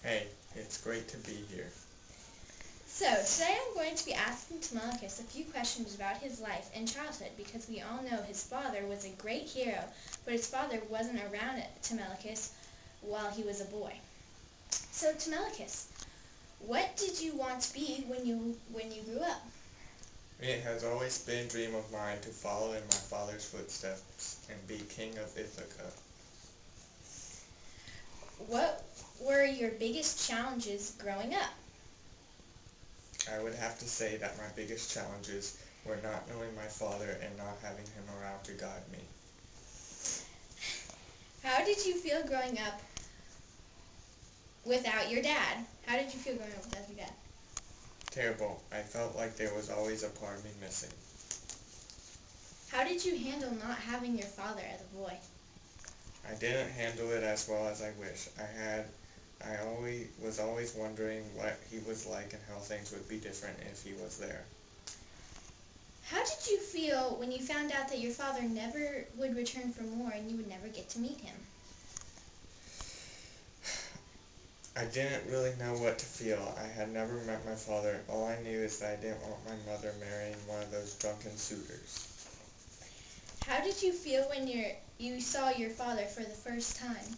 Hey, it's great to be here. So, today I'm going to be asking Telemachus a few questions about his life and childhood because we all know his father was a great hero, but his father wasn't around Telemachus while he was a boy. So, Telemachus, what did you want to be when you grew up? It has always been a dream of mine to follow in my father's footsteps and be king of Ithaca. What were your biggest challenges growing up? I would have to say that my biggest challenges were not knowing my father and not having him around to guide me. How did you feel growing up without your dad? How did you feel growing up without your dad? Terrible. I felt like there was always a part of me missing. How did you handle not having your father as a boy? I didn't handle it as well as I wish. I was always wondering what he was like and how things would be different if he was there. How did you feel when you found out that your father never would return from war and you would never get to meet him? I didn't really know what to feel. I had never met my father. All I knew is that I didn't want my mother marrying one of those drunken suitors. How did you feel when you saw your father for the first time?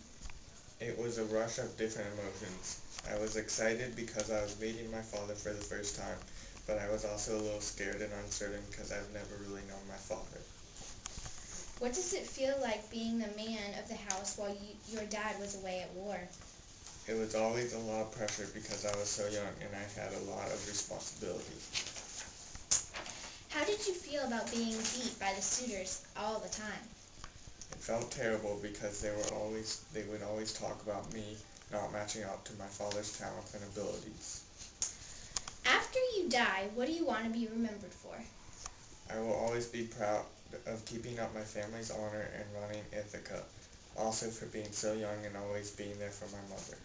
It was a rush of different emotions. I was excited because I was meeting my father for the first time, but I was also a little scared and uncertain because I've never really known my father. What does it feel like being the man of the house while your dad was away at war? It was always a lot of pressure because I was so young and I had a lot of responsibility. How did you feel about being beat by the suitors all the time? It felt terrible because they would always talk about me not matching up to my father's talents and abilities. After you die, what do you want to be remembered for? I will always be proud of keeping up my family's honor and running Ithaca, also for being so young and always being there for my mother.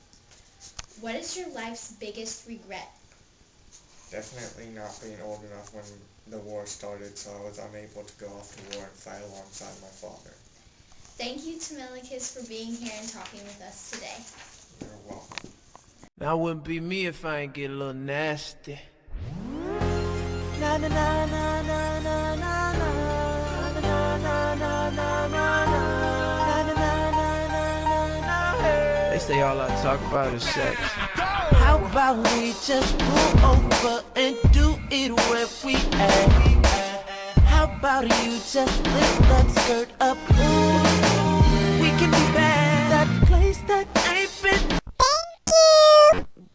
What is your life's biggest regret? Definitely not being old enough when the war started, so I was unable to go off to war and fight alongside my father. Thank you, Telemachus, for being here and talking with us today. You're welcome. Now it wouldn't be me if I ain't get a little nasty. Na na na na na na na na na na na na na na. They say all I talk about is sex. How about we just pull over and do it where we at? How about you just lift that skirt up? Ooh, we can be bad. That place that ain't been